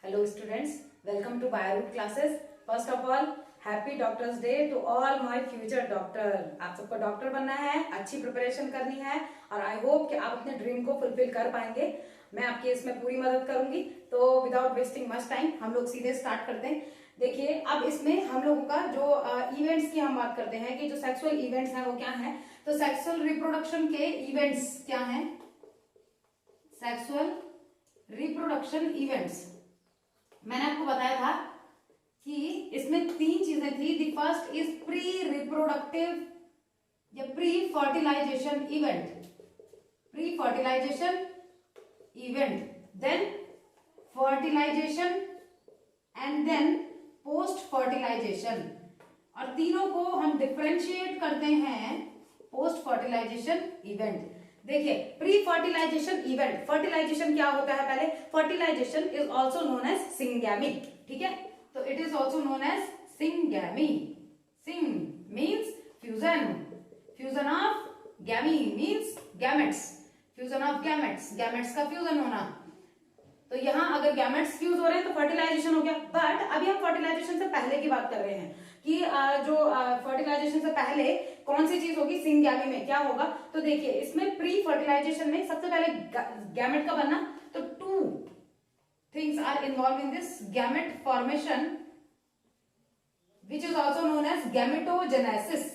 Hello students, welcome to BioRoot classes. First of all, happy doctors day to all my future doctor. आप सबको doctor बनना है, अच्छी preparation करनी है और आई होप कि आप अपने ड्रीम को फुलफिल कर पाएंगे। मैं आपकी इसमें पूरी मदद करूंगी। तो विदाउट वेस्टिंग मच टाइम हम लोग सीधे स्टार्ट करते हैं। देखिए, अब इसमें हम लोगों का जो इवेंट्स की हम बात करते हैं कि जो सेक्सुअल इवेंट्स हैं वो क्या है। तो सेक्सुअल रिप्रोडक्शन के इवेंट्स क्या है? सेक्सुअल रिप्रोडक्शन इवेंट्स मैंने आपको बताया था कि इसमें तीन चीजें थी। The first is pre reproductive या pre fertilisation event, pre fertilisation event, then fertilisation and then post fertilisation. और तीनों को हम डिफरेंशिएट करते हैं पोस्ट फर्टिलाइजेशन इवेंट। देखिए, प्री फर्टिलाइजेशन इवेंट, फर्टिलाइजेशन क्या होता है? पहले fertilisation is also known as syngamy, ठीक है? तो it is also known as syngamy. Syn means fusion, fusion of gamy means gametes, fusion of gametes, gametes का fusion होना। तो यहां अगर गैमेट्स फ्यूज हो रहे हैं तो फर्टिलाइजेशन हो गया। बट अभी हम फर्टिलाइजेशन से पहले की बात कर रहे हैं कि जो फर्टिलाइजेशन से पहले कौन सी चीज होगी सिंगैमी में, क्या होगा? तो देखिए, इसमें प्री फर्टिलाइजेशन में सबसे पहले गैमेट का बनना। तो two things are involve in this gamete formation which is also known as gametogenesis,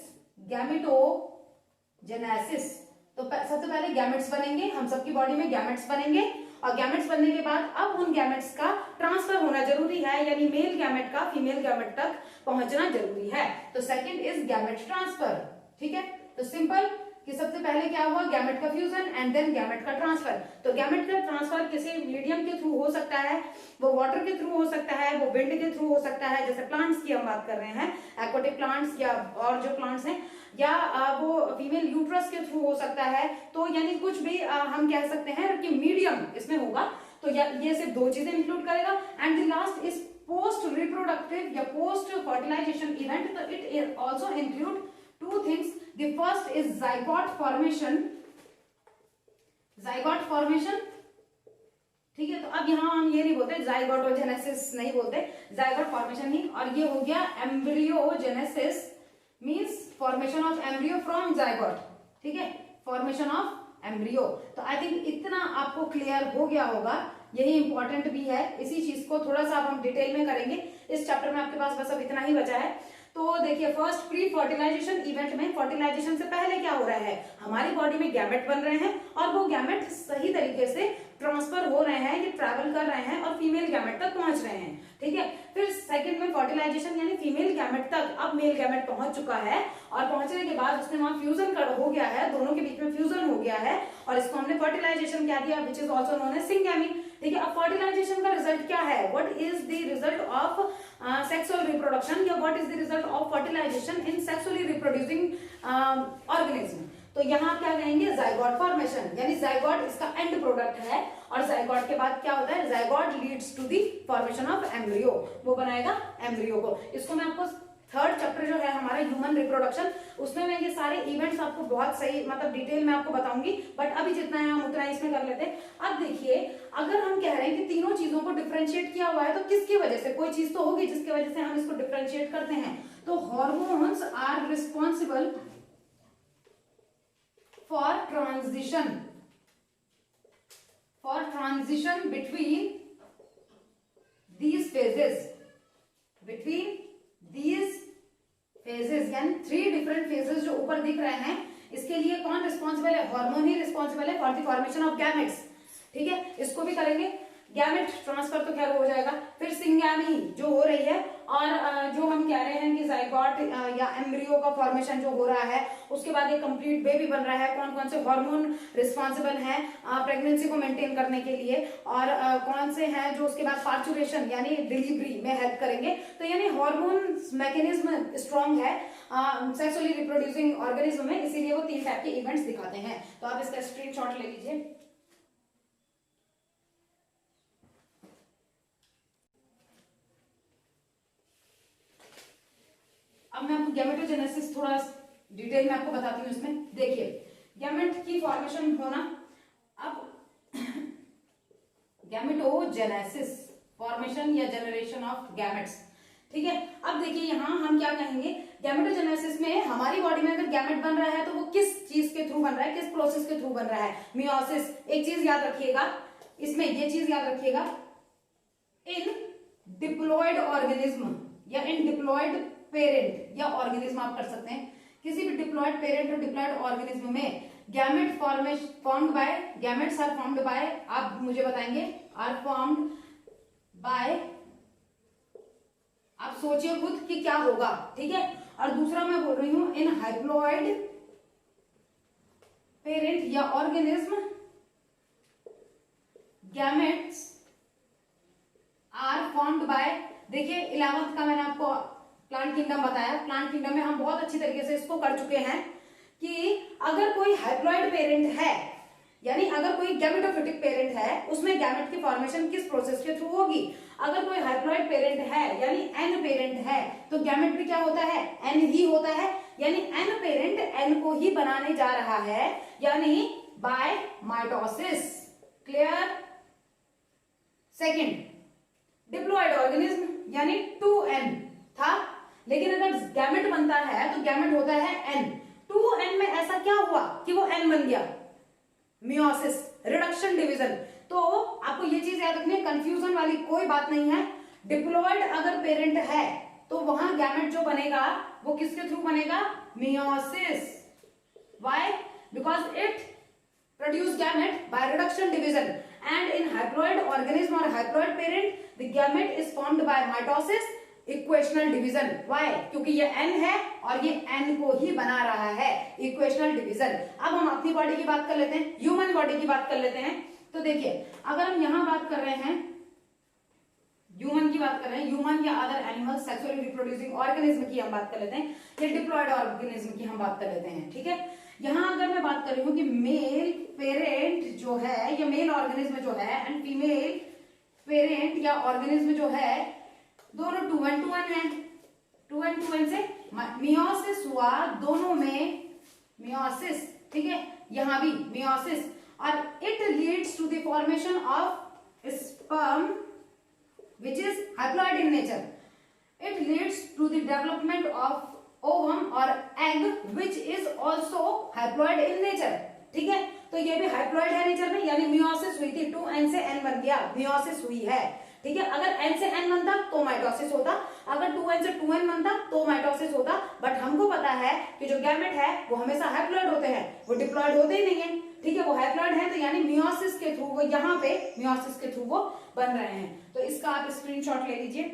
gametogenesis. तो सबसे पहले गैमेट्स बनेंगे, हम सबकी बॉडी में गैमेट्स बनेंगे और गैमेट्स बनने के बाद अब उन गैमेट्स का ट्रांसफर होना जरूरी है, यानी मेल गैमेट का फीमेल गैमेट तक पहुंचना जरूरी है। तो सेकंड इज गैमेट ट्रांसफर, ठीक है? तो सिंपल कि सबसे पहले क्या हुआ? गैमेट का फ्यूजन एंड देन गैमेट का ट्रांसफर। तो गैमेट का ट्रांसफर किसी मीडियम के थ्रू हो सकता है, वो वाटर के थ्रू हो सकता है, वो विंड के थ्रू हो सकता है, जैसे प्लांट्स की हम बात कर रहे हैं, एक्वाटिक प्लांट्स या और जो प्लांट्स हैं, या वो फीमेल यूट्रस के थ्रू हो सकता है। तो यानी कुछ भी हम कह सकते हैं कि मीडियम इसमें होगा। तो ये सिर्फ दो चीजें इंक्लूड करेगा। And the last is post reproductive या पोस्ट फर्टिलाइजेशन इवेंट। तो it also include two things. The first is zygote formation, zygote formation, ठीक है? तो अब यहां हम ये नहीं बोलते जाइगोटोजेनेसिस, नहीं बोलते, जाइगोट फॉर्मेशन ही। और ये हो गया embryogenesis, means formation of embryo from zygote, ठीक है? Formation of embryo. तो आई थिंक इतना आपको क्लियर हो गया होगा, यही इंपॉर्टेंट भी है। इसी चीज को थोड़ा सा हम डिटेल में करेंगे इस चैप्टर में। आपके पास बस अब इतना ही बचा है। तो देखिए, फर्स्ट प्री फर्टिलाइजेशन इवेंट में फर्टिलाइजेशन से पहले क्या हो रहा है? हमारी बॉडी में गैमेट बन रहे हैं और वो गैमेट सही तरीके से ट्रांसफर हो रहे हैं, ये ट्रैवल कर रहे हैं और फीमेल गैमेट तक पहुंच रहे हैं, ठीक है? फिर सेकंड में फर्टिलाइजेशन यानी फीमेल गैमेट तक अब मेल गैमेट पहुंच चुका है और पहुंचने के बाद उसने वहां फ्यूजन हो गया है, दोनों के बीच में फ्यूजन हो गया है और इसको हमने फर्टिलाइजेशन क्या दिया, which is also known as syngamy, ठीक है? अब फर्टिलाइजेशन का रिजल्ट क्या है? What is the result of sexual reproduction या what is the result of fertilisation in sexually reproducing organism? तो यहाँ क्या कहेंगे? जाइगोट फॉर्मेशन, यानी जाइगोट इसका एंड प्रोडक्ट है और जाइगोट के बाद क्या होता है? Zygote leads to the formation of embryo, वो बनाएगा एम्ब्रियो को। इसको मैं आपको थर्ड चैप्टर जो है हमारा ह्यूमन रिप्रोडक्शन, उसमें मैं ये सारे इवेंट्स आपको बहुत सही मतलब डिटेल में आपको बताऊंगी, बट अभी जितना है हम उतना इसमें कर लेते हैं। अब देखिए, अगर हम कह रहे हैं कि तीनों चीजों को डिफरेंशिएट किया हुआ है तो किसकी वजह से? कोई चीज तो होगी जिसकी वजह से हम इसको डिफरेंशिएट करते हैं। तो hormones are responsible for transition between these phases, यानी 3 डिफरेंट फेजेस जो ऊपर दिख रहे हैं, इसके लिए कौन रिस्पॉन्सिबल है? हार्मोन ही रिस्पॉन्सिबल है for the formation of gametes, ठीक है? इसको भी करेंगे। गैमेट ट्रांसफर तो खैर हो जाएगा, फिर सिंगैमी जो हो रही है और जो हम कह रहे हैं कि जाइगोट या एम्ब्रियो का फॉर्मेशन जो हो रहा है, उसके बाद एक कंप्लीट बेबी बन रहा है। कौन कौन से हार्मोन रिस्पॉन्सिबल हैं प्रेगनेंसी को मेंटेन करने के लिए और कौन से हैं जो उसके बाद पार्चुरेशन यानी डिलीवरी में हेल्प करेंगे। तो यानी हार्मोन मैकेनिज्म स्ट्रॉन्ग है सेक्सुअली रिप्रोड्यूसिंग ऑर्गेनिज्म में, इसीलिए वो 3 टाइप के इवेंट्स दिखाते हैं। तो आप इसका स्क्रीनशॉट ले लीजिए। अब मैं आपको गैमेटोजेनेसिस थोड़ा डिटेल में आपको बताती हूँ। इसमें देखिए, गैमेट की फॉर्मेशन होना, अब गैमेटोजेनेसिस फॉर्मेशन या जनरेशन ऑफ गैमेट्स। ठीक है, अब देखिए यहां हम क्या कहेंगे, गैमेटोजेनेसिस में हमारी बॉडी में अगर गैमेट बन रहा है तो वो किस चीज के थ्रू बन रहा है, किस प्रोसेस के थ्रू बन रहा है, मियोसिस। एक चीज याद रखिएगा इसमें, ये चीज याद रखिएगा, इन डिप्लॉयड ऑर्गेनिज्म या इन डिप्लॉयड पेरेंट या ऑर्गेनिज्म आप कर सकते हैं, किसी भी डिप्लॉयड पेरेंट और डिप्लॉयड ऑर्गेनिज्म में gamete formed by, gametes are formed by, आप मुझे बताएंगे, आर फॉर्म्ड बाय, आप सोचिए खुद कि क्या होगा। ठीक है, और दूसरा मैं बोल रही हूं इन हाइप्लॉयड पेरेंट या organism gametes are formed by, देखिए 11th का मैंने आपको प्लांट किंगडम बताया, प्लांट किंगडम में हम बहुत अच्छी तरीके से इसको कर चुके हैं कि अगर कोई हाइप्लॉयड पेरेंट है, यानी अगर कोई गैमेटोफिटिक पेरेंट है, उसमें गैमेट की फॉर्मेशन किस प्रोसेस के थ्रू होगी। अगर कोई हाइप्लॉयड पेरेंट है यानी एन पेरेंट है तो गैमेट भी क्या होता है, एन ही होता है, यानी एन पेरेंट एन को ही बनाने जा रहा है, यानी by mitosis. Clear. Second, diploid organism यानी 2n था, लेकिन अगर गैमेट बनता है तो गैमेट होता है n। 2n में ऐसा क्या हुआ कि वो n बन गया, मियोसिस, रिडक्शन डिवीजन। तो आपको ये चीज याद रखनी है, कंफ्यूजन वाली कोई बात नहीं है। डिप्लॉयड अगर पेरेंट है तो वहां गैमेट जो बनेगा वो किसके थ्रू बनेगा, meiosis. Why? Because it produce gamete by reduction division, and in haploid organism और haploid parent the gamete is formed by mitosis, equational division. Why? क्योंकि ये n है और ये n को ही बना रहा है, इक्वेशनल डिवीजन। अब हम अपनी बॉडी की बात कर लेते हैं, ह्यूमन बॉडी की बात कर लेते हैं। तो देखिए अगर हम यहां बात कर रहे हैं, ह्यूमन की बात कर रहे हैं, ह्यूमन या other animal sexually reproducing organism की हम बात कर लेते हैं, या डिप्लॉयड ऑर्गेनिज्म की हम बात कर लेते हैं। ठीक है, यहां अगर मैं बात कर रही हूं कि मेल पेरेंट जो है या मेल ऑर्गेनिज्म जो है एंड फीमेल पेरेंट या ऑर्गेनिज्म जो है, दोनों 2n है, 2n से मियोसिस हुआ, दोनों में मियोसिस। ठीक है, यहां भी मियोसिस, और it leads to the formation of sperm which is haploid in nature. It leads to the development of ovum or egg which is also haploid in nature. ठीक है, तो ये भी हाइप्लॉइड है नेचर में, यानी मियोसिस हुई थी, 2n से n बन गया, मियोसिस हुई है। ठीक है, अगर n से n बनता तो माइटोसिस होता, अगर 2n से 2n बनता तो माइटोसिस होता। बट हमको पता है कि जो गैमेट है वो हमेशा हाइप्लॉइड होते हैं, वो डिप्लॉयड होते ही नहीं है। ठीक है, वो हाइप्लॉइड है, तो यानी मियोसिस के थ्रू वो यहाँ पे मियोसिस के थ्रू वो बन रहे हैं। तो इसका आप स्क्रीनशॉट ले लीजिए।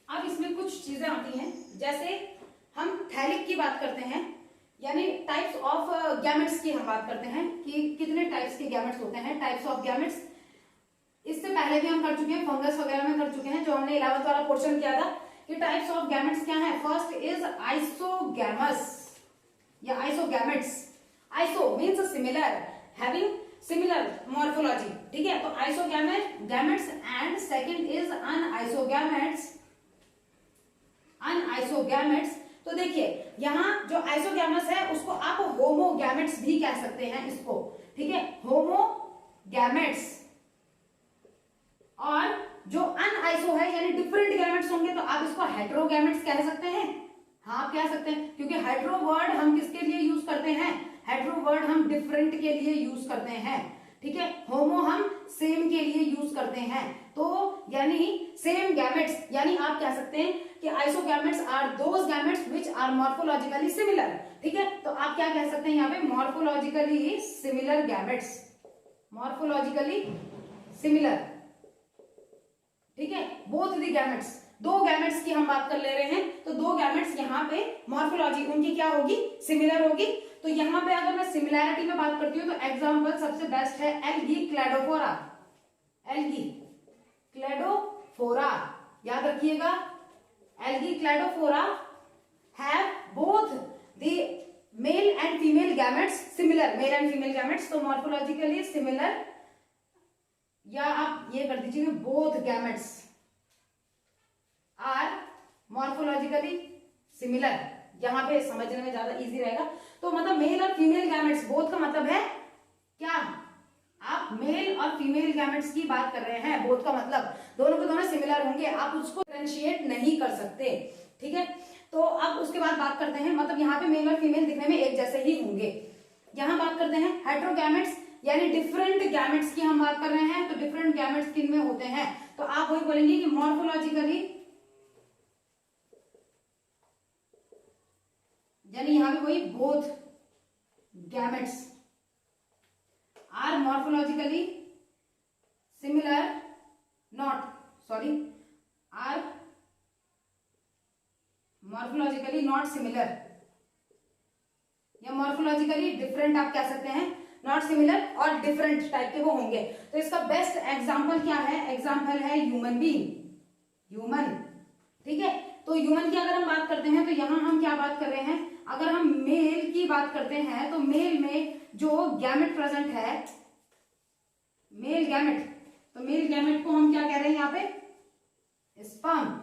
अब इसमें कुछ चीजें आती हैं, जैसे हम थैलिक की बात करते हैं, यानी टाइप्स ऑफ गैमेट्स की हम बात करते हैं कि कितने टाइप्स के गैमेट्स होते हैं, टाइप्स ऑफ गैमेट्स। इससे पहले भी हम कर चुके हैं, फंगस वगैरह में कर चुके हैं, जो हमने 11th वाला पोर्शन किया था कि टाइप्स ऑफ गैमेट्स क्या है। फर्स्ट इज आइसोगैमस या isogametes. Iso means similar, having similar morphology. ठीक है, तो isogametes and second is anisogametes. Anisogametes, तो देखिए यहां जो आइसोगैमस है उसको आप होमोगैमेट्स भी कह सकते हैं इसको। ठीक है, होमोगैमेट्स। और जो अनआइसो है यानी डिफरेंट गैमेट्स होंगे तो आप इसको हेटेरोगैमेट्स कह सकते हैं। हाँ, आप कह सकते हैं, क्योंकि हेटेरो वर्ड हम किसके लिए यूज करते हैं, हेटेरो वर्ड हम डिफरेंट के लिए यूज करते हैं। ठीक है, होमो हम सेम के लिए यूज करते हैं, तो यानी सेम गैमेट्स, यानी आप कह सकते हैं कि isogametes are those gametes which are morphologically similar. ठीक है, तो आप क्या कह सकते हैं यहाँ पे, morphologically similar gametes, morphologically similar. ठीक है, बोथ द गैमेट्स, दो गैमेट्स की हम बात कर ले रहे हैं, तो दो गैमेट्स यहाँ पे मॉर्फोलॉजी उनकी क्या होगी, सिमिलर होगी। तो यहाँ पे अगर मैं सिमिलैरिटी में बात करती हूँ तो एग्जांपल सबसे बेस्ट है एल्गी क्लैडोफोरा। एल्गी क्लैडोफोरा, याद रखिएगा, algae Cladophora have both the male and female gametes similar, male and female gametes, तो मॉर्फोलॉजिकली सिमिलर, या आप ये कर दीजिए both gametes are morphologically similar, यहाँ पे समझने में ज्यादा इजी रहेगा। तो मतलब मेल और फीमेल गैमेट्स बोथ का मतलब है क्या, आप मेल और फीमेल गैमेट्स की बात कर रहे हैं, बोथ का मतलब दोनों के दोनों सिमिलर होंगे, आप उसको डिफरेंशिएट नहीं कर सकते, ठीक है। तो अब उसके बाद बात करते हैं, मतलब यहाँ पे मेल और फीमेल दिखने में एक जैसे ही होंगे। यहाँ बात करते हैं हेटेरोगैमेट्स यानी डिफरेंट गैमेट्स की हम बात कर रहे हैं। तो डिफरेंट गैमेट्स किन में होते हैं, तो आप वही बोलेंगे कि मॉर्फोलॉजिकली, यानी यहाँ पे वही both gametes are morphologically similar, are morphologically not similar, या मॉर्फोलॉजिकली डिफरेंट आप कह सकते हैं, नॉट सिमिलर और डिफरेंट टाइप के वो होंगे। तो इसका बेस्ट एग्जांपल क्या है, एग्जांपल है ह्यूमन बीइंग, ह्यूमन, ठीक है। तो ह्यूमन की अगर हम बात करते हैं तो यहाँ हम क्या बात कर रहे हैं, अगर हम मेल की बात करते हैं तो मेल में जो गैमेट प्रेजेंट है, मेल गैमेट, तो मेल गैमेट को हम क्या कह रहे हैं यहाँ पे, स्पर्म।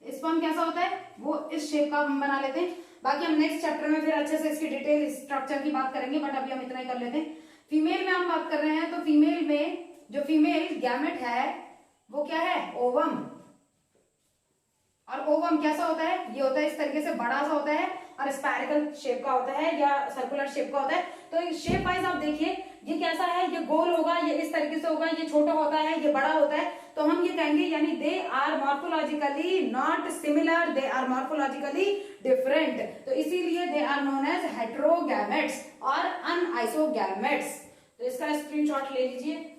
स्पर्म कैसा होता है, वो इस शेप का हम बना लेते हैं। बाकी हम नेक्स्ट चैप्टर में फिर अच्छे से इसकी डिटेल स्ट्रक्चर की बात करेंगे, बट अभी हम इतना ही कर लेते हैं। फीमेल में हम बात कर रहे हैं तो फीमेल में जो फीमेल गैमेट है वो क्या है, ओवम। और ओवम कैसा होता है, ये होता है इस तरीके से, बड़ा सा होता है और स्पायरिकल शेप का होता है या सर्कुलर शेप का होता है। तो शेप वाइज आप देखिए, ये कैसा है, ये गोल होगा, ये इस तरीके से होगा, ये छोटा होता है, ये बड़ा होता है। तो हम ये कहेंगे यानी they are morphologically not similar, they are morphologically different. तो इसीलिए they are known as heterogametes और अनआइसोगैमेट्स। तो इसका स्क्रीनशॉट ले लीजिए।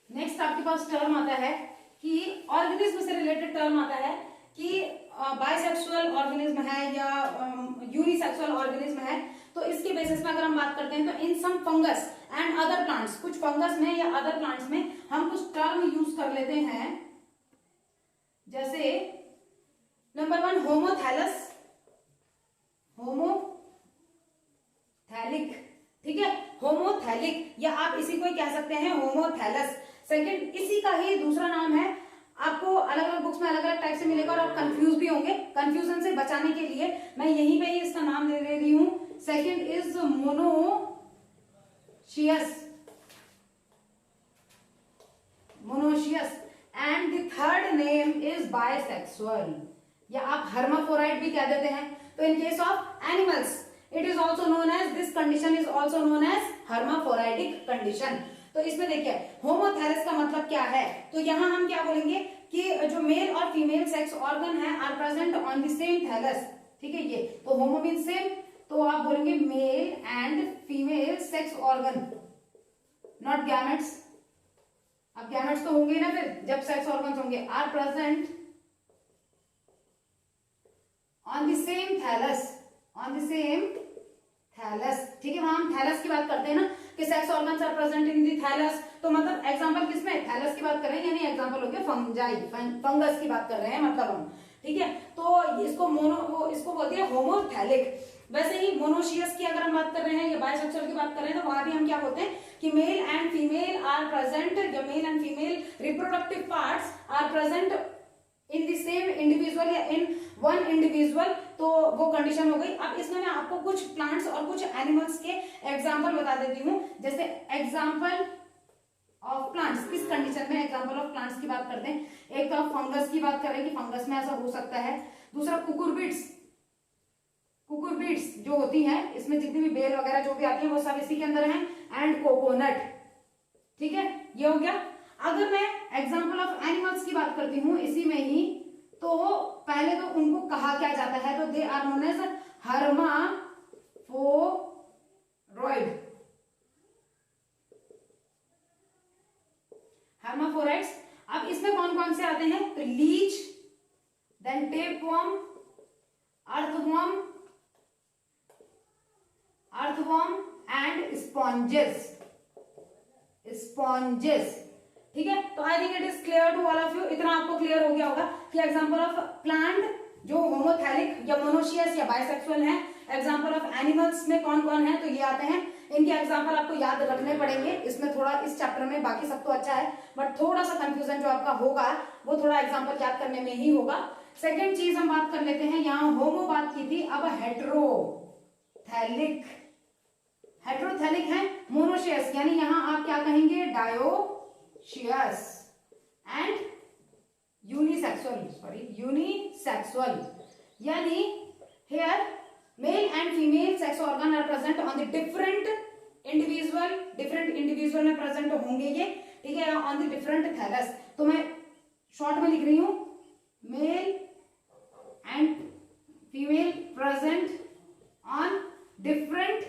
नेक्स्ट आपके पास टर्म आता है कि ऑर्गेनिज्म से रिलेटेड टर्म आता है कि बाइसेक्सुअल ऑर्गेनिज्म है या यूनिसेक्सुअल ऑर्गेनिज्म है। तो इसके बेसिस में अगर हम बात करते हैं तो इन सम फंगस एंड अदर प्लांट्स, कुछ फंगस में या अदर प्लांट्स में हम कुछ टर्म यूज कर लेते हैं, जैसे नंबर 1 होमोथैलस, होमोथैलिक, ठीक है, होमोथैलिक, या आप इसी को कह सकते हैं होमोथैलस। सेकंड, इसी का ही दूसरा नाम है, आपको अलग अलग बुक्स में अलग अलग टाइप से मिलेगा और आप कंफ्यूज भी होंगे। कंफ्यूजन से बचाने के लिए मैं यहीं पे ही इसका नाम दे रही हूं। Second is monoecious and the third name is bisexual, या आप हर्माफोराइड भी कह देते हैं। तो in case of animals it is also known as, this condition is also known as hermaphroditic condition. तो इसमें देखिए होमोथैलस का मतलब क्या है, तो यहां हम क्या बोलेंगे कि जो मेल और फीमेल सेक्स ऑर्गन है are present on the same thallus, ठीक है। ये तो होमो मीन सेम, तो आप बोलेंगे male and female sex organ, not gametes. अब गैमेट्स तो होंगे ना फिर जब सेक्स ऑर्गन्स होंगे, are present on the same thallus, on the same thallus, ठीक है। वहां हम थैलस की बात करते हैं ना कि sex organs are present in the thallus, तो मतलब एग्जांपल किसमें, थैलस की बात कर रहे हैं, यानी एग्जांपल हो गया फंजाई, फंगस की बात कर रहे हैं मतलब हम, ठीक है। तो इसको इसको बोलते हैं होमोथैलिक। वैसे ही मोनोशियस की अगर हम बात कर रहे हैं या बायसेक्सुअल की बात कर रहे हैं तो वहां भी हम क्या बोलते हैं कि male and female are present, या male and female reproductive parts are present in the same individual या इन वन इंडिविजुअल, तो वो कंडीशन हो गई। अब इसमें मैं आपको कुछ प्लांट्स और कुछ एनिमल्स के एग्जांपल बता देती हूँ, जैसे एग्जांपल ऑफ प्लांट्स, किस कंडीशन में एग्जांपल ऑफ प्लांट्स की बात करते हैं। एक तो आप फंगस की बात करें कि फंगस में ऐसा हो सकता है, दूसरा कुकुरबिट्स, कुकुरबिट्स जो होती हैं इसमें जितनी भी बेल वगैरह जो भी आती है वो सब इसी के अंदर है, एंड कोकोनट, ठीक है, ये हो गया। अगर मैं एग्जांपल ऑफ एनिमल्स की बात करती हूँ इसी में ही, तो पहले तो उनको कहा क्या जाता है, तो they are known as hermaphrodite, hermaphrodites. अब इसमें कौन कौन से आते हैं, तो leech, then tapeworm, earthworm, and sponges, ठीक है। तो I think it is clear to all of you, इतना आपको क्लियर हो गया होगा कि एग्जांपल ऑफ प्लांट जो होमोथैलिक या मोनोशियस या बायसेक्सुअल है, एग्जांपल ऑफ एनिमल्स में कौन कौन है, तो ये आते हैं इनके एग्जाम्पल आपको याद रखने पड़ेंगे इसमें थोड़ा, इस चैप्टर में। बाकी सब तो अच्छा है, बट थोड़ा सा कंफ्यूजन जो आपका होगा वो थोड़ा एग्जाम्पल याद करने में ही होगा। सेकेंड चीज हम बात कर लेते हैं, यहाँ होमो बात की थी, अब हेट्रोथैलिक। हेट्रोथैलिक है मोनोशियस, यानी यहां आप क्या कहेंगे, डायोशियस एंड यूनिसेक्सुअल, यानी here male and female sex organ are present on the different individual में present होंगे ये, ठीक है, on the different thallus। तो मैं शॉर्ट में लिख रही हूं, mail and female present on different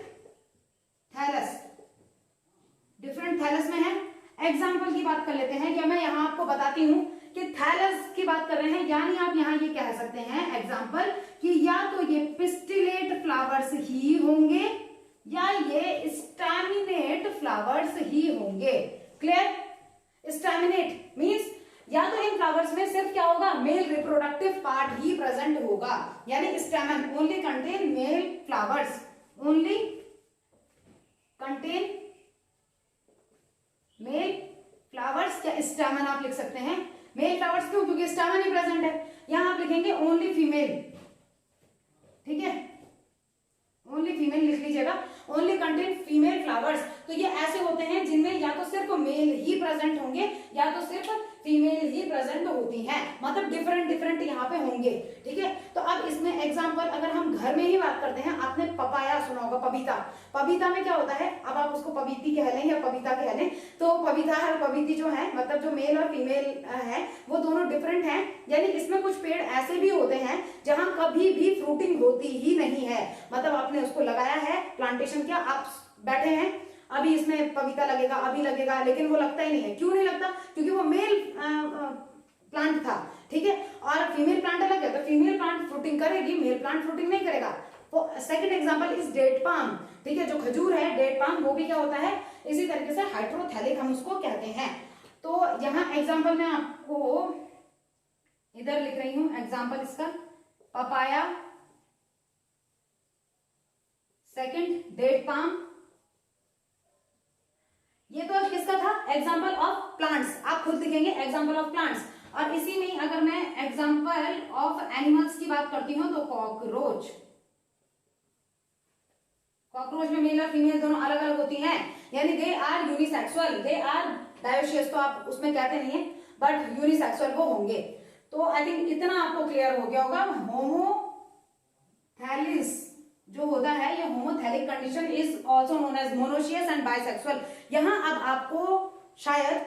thallus में है। एग्जाम्पल की बात कर लेते हैं, क्या मैं यहां आपको बताती हूं कि थैलस की बात कर रहे हैं, यानी आप यहां ये कह सकते हैं एग्जाम्पल कि या तो ये पिस्टिलेट फ्लावर्स ही होंगे या ये स्टैमिनेट फ्लावर्स ही होंगे। क्लियर? स्टैमिनेट मींस या तो इन फ्लावर्स में सिर्फ क्या होगा, मेल रिप्रोडक्टिव पार्ट ही प्रेजेंट होगा, यानी stamen only contain male flowers, only contain male flowers, या स्टैमन आप लिख सकते हैं। मेल फ्लावर्स क्यों? क्योंकि स्टैमन ही प्रेजेंट है। यहां आप लिखेंगे ओनली फीमेल, ठीक है, ओनली फीमेल लिख लीजिएगा, ओनली कंटेन फीमेल फ्लावर्स। तो ये ऐसे होते हैं जिनमें या तो सिर्फ मेल ही प्रेजेंट होंगे या तो सिर्फ फीमेल ही प्रेजेंट होती हैं, मतलब डिफरेंट यहाँ पे होंगे, ठीक है। तो अब इसमें एग्जांपल अगर हम घर में ही बात करते हैं, आपने पपाया सुना होगा, पपीता में क्या होता है, अब आप उसको पपीती कह लें या पपीता कह लें, तो पपीता और पपीती जो है, मतलब जो मेल और फीमेल है वो दोनों डिफरेंट हैं, यानी इसमें कुछ पेड़ ऐसे भी होते हैं जहां कभी भी फ्रूटिंग होती ही नहीं है, मतलब आपने उसको लगाया है, प्लांटेशन किया, आप बैठे हैं, अभी इसमें पपीता लगेगा, अभी लगेगा, लेकिन वो लगता ही नहीं है। क्यों नहीं लगता? क्योंकि वो मेल प्लांट था, ठीक है, और फीमेल प्लांट अलग है, तो फीमेल प्लांट फ्रूटिंग करेगी, मेल प्लांट फ्रूटिंग नहीं करेगा। तो second example is date palm, ठीक है, जो खजूर है डेट पाम, वो भी क्या होता है, इसी तरीके से हाइड्रोथैलिक हम उसको कहते हैं। तो यहाँ एग्जांपल मैं आपको इधर लिख रही हूं, एग्जांपल इसका पपाया, सेकंड डेट पाम, ये तो किसका था, एग्जाम्पल ऑफ प्लांट्स, आप खुद लिखेंगे एग्जाम्पल ऑफ प्लांट्स। और इसी में अगर मैं एग्जाम्पल ऑफ एनिमल्स की बात करती हूं तो कॉकरोच में मेल और फीमेल दोनों अलग अलग होती हैं, यानी they are unisexual, they are dioecious, तो आप उसमें कहते नहीं है, बट यूनिसेक्सुअल वो होंगे। तो आई थिंक इतना आपको क्लियर हो गया होगा। होमोथैलिस जो होता है, ये homothallic condition is also known as monoecious and bisexual. यहां अब आपको शायद,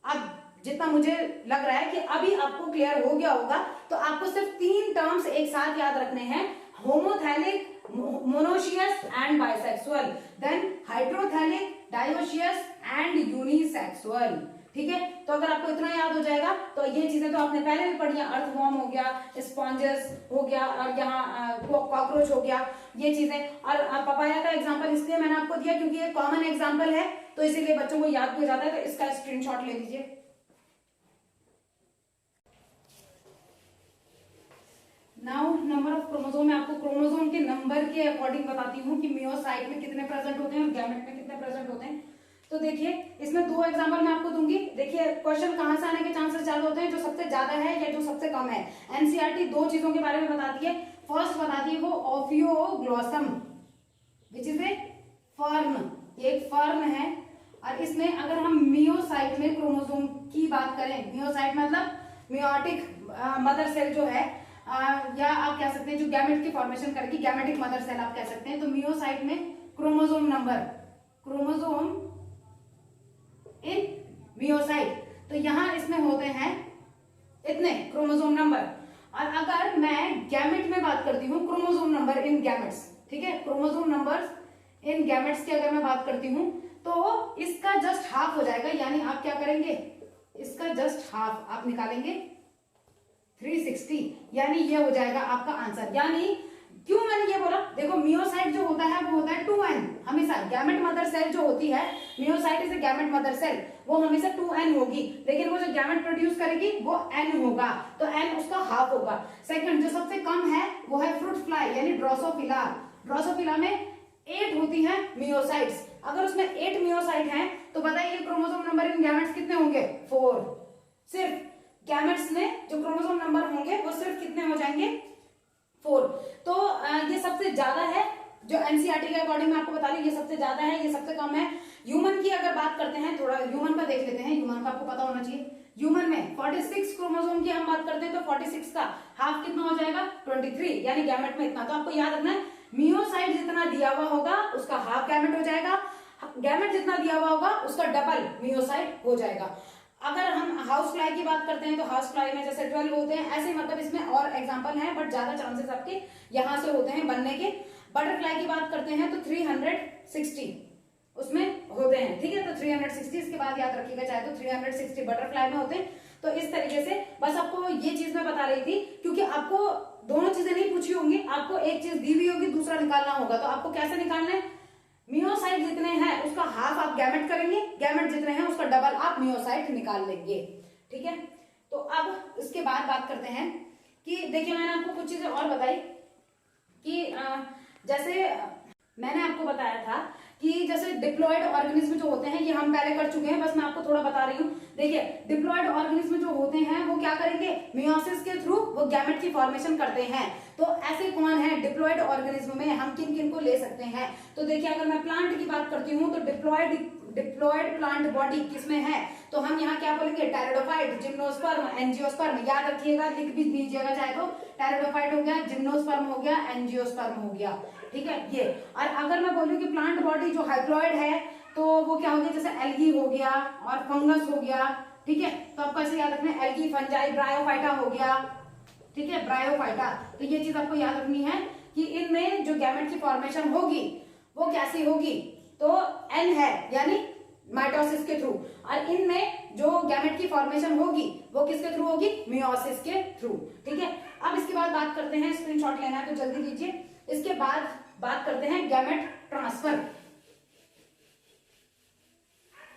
अब जितना मुझे लग रहा है कि अभी आपको क्लियर हो गया होगा, तो आपको सिर्फ 3 टर्म्स एक साथ याद रखने हैं, homothallic, monoecious and bisexual, then heterothallic, dioecious and unisexual, ठीक है। तो अगर आपको इतना याद हो जाएगा तो ये चीजें तो आपने पहले भी पढ़ी है, अर्थवॉर्म हो गया, स्पॉन्जेस हो गया, और यहाँ कॉकरोच हो गया, ये चीजें। और पपाया का एग्जांपल इसलिए मैंने आपको दिया क्योंकि ये कॉमन एग्जांपल है, तो इसीलिए बच्चों को याद हो जाता है, तो इसका स्क्रीनशॉट ले लीजिए। नाउ नंबर ऑफ क्रोमोसोम, मैं आपको क्रोमोसोम के नंबर के अकॉर्डिंग बताती हूँ कि मियोसाइट में कितने प्रेजेंट होते हैं और गैमेट में कितने प्रेजेंट होते हैं। तो देखिए इसमें 2 एग्जांपल मैं आपको दूंगी। देखिए क्वेश्चन कहां से आने के चांसेस ज्यादा होते हैं, जो सबसे ज्यादा है या जो सबसे कम है। एनसीईआरटी 2 चीजों के बारे में बताती है। फर्स्ट बताती है वो ओफियोग्लोसम विच इज ए फर्न, ये एक फर्न है, और इसमें अगर हम मियोसाइट में क्रोमोसोम की बात करें, मियोसाइट मतलब मियोटिक मदर सेल जो है, या आप कह सकते हैं जो गैमेट की फॉर्मेशन करेगी, गैमेटिक मदर सेल आप कह सकते हैं। तो मियोसाइट में क्रोमोसोम नंबर, क्रोमोसोम इन मियोसाइट, तो यहां इसमें होते हैं इतने क्रोमोसोम नंबर। और अगर मैं गैमेट में बात करती हूँ, क्रोमोसोम नंबर इन गैमेट्स, ठीक है, क्रोमोसोम नंबर्स इन गैमेट्स की अगर मैं बात करती हूँ तो इसका जस्ट हाफ हो जाएगा, यानी आप क्या करेंगे, इसका जस्ट हाफ आप निकालेंगे 360, यानी ये हो जाएगा आपका आंसर। यानी क्यों मैंने ये बोला, देखो मियोसाइट जो होता है वो होता है 2n, हमेशा गैमेट मदर सेल जो होती है, meiocyte is a gamete mother cell, वो हमेशा 2n होगी, लेकिन वो जो गैमेट प्रोड्यूस करेगी वो n होगा, तो n उसका हाफ होगा। सेकंड जो सबसे कम है वो है फ्रूट फ्लाई, यानी ड्रोसोफिला, ड्रोसोफिला में 8 होती हैं मियोसाइट्स। अगर उसमें 8 मियोसाइट हैं तो बताइए क्रोमोसोम नंबर इन गैमेट्स कितने होंगे? 4। सिर्फ गैमेट्स में जो क्रोमोसोम नंबर होंगे वो सिर्फ कितने हो जाएंगे? 4। तो ये सबसे ज्यादा है जो एनसीईआरटी के अकॉर्डिंग मैं आपको बता रही हूँ, ये सबसे ज्यादा है, ये सबसे कम है। ह्यूमन की अगर बात करते हैं, थोड़ा ह्यूमन का देख लेते हैं, ह्यूमन का आपको पता होना चाहिए। ह्यूमन में 46 क्रोमोसोम की हम बात करते हैं तो 46 का हाफ कितना हो जाएगा? 23, यानी गैमेट में इतना। तो आपको याद रखना है मियोसाइट जितना दिया हुआ होगा उसका हाफ गैमेट हो जाएगा, गैमेट जितना दिया हुआ होगा उसका डबल मियोसाइट हो जाएगा। अगर हम हाउस फ्लाई की बात करते हैं तो हाउस फ्लाई में जैसे 12 होते हैं, ऐसे मतलब इसमें और एग्जांपल हैं बट ज्यादा चांसेस आपके यहां से होते हैं बनने के। बटरफ्लाई की बात करते हैं तो 360 उसमें होते हैं, ठीक है। तो 360 इसके बाद याद रखिएगा, चाहे तो 360 बटरफ्लाई में होते हैं। तो इस तरीके से बस आपको ये चीज मैं बता रही थी क्योंकि आपको दोनों चीजें नहीं पूछी होंगी, आपको एक चीज दी हुई होगी, दूसरा निकालना होगा। तो आपको कैसे निकालना है? मियोसाइट जितने हैं उसका हाफ आप गैमेट करेंगे, गैमेट जितने हैं उसका डबल आप मियोसाइट निकाल लेंगे, ठीक है। तो अब इसके बाद बात करते हैं कि देखिए मैंने आपको कुछ चीजें और बताई कि जैसे मैंने आपको बताया था कि जैसे डिप्लॉयड ऑर्गेनिज्म जो होते हैं ये हम पहले कर चुके हैं, बस मैं आपको थोड़ा बता रही हूँ। देखिए डिप्लॉयड ऑर्गेनिज्म जो होते हैं वो क्या करेंगे? मियोसिस के थ्रू वो गैमेट की फॉर्मेशन करते हैं। तो ऐसे कौन है डिप्लॉयड ऑर्गेनिज्म में, हम किन किन को ले सकते हैं? तो देखिए अगर मैं प्लांट की बात करती हूँ तो डिप्लॉयड प्लांट बॉडी किसमें है? तो हम यहाँ क्या बोलेंगे? Pteridophyte, gymnosperm, angiosperm. याद रखिएगा, लिख भी दीजिएगा चाहे तो। टेरिडोफाइट हो गया, जिम्नोस्पर्म हो गया, एंजियोस्पर्म हो गया, ठीक है ये। और अगर मैं बोलूं कि प्लांट बॉडी जो हाइप्लॉइड है तो वो क्या हो गया? जैसे एल्गी हो गया और फंगस हो गया, ठीक है। तो आपको ऐसे याद रखना है, एल्गी, फंजाई, ब्रायोफाइटा हो गया, ठीक है, ब्रायोफाइटा। तो ये चीज आपको याद रखनी है कि इनमें जो गैमेट की फॉर्मेशन होगी वो कैसी होगी? तो एन है यानी माइटोसिस के थ्रू, और इनमें जो गैमेट की फॉर्मेशन होगी वो किसके थ्रू होगी? मियोसिस के थ्रू, ठीक है। अब इसके बाद बात करते हैं, स्क्रीनशॉट लेना है तो जल्दी लीजिए। इसके बाद बात करते हैं गैमेट ट्रांसफर।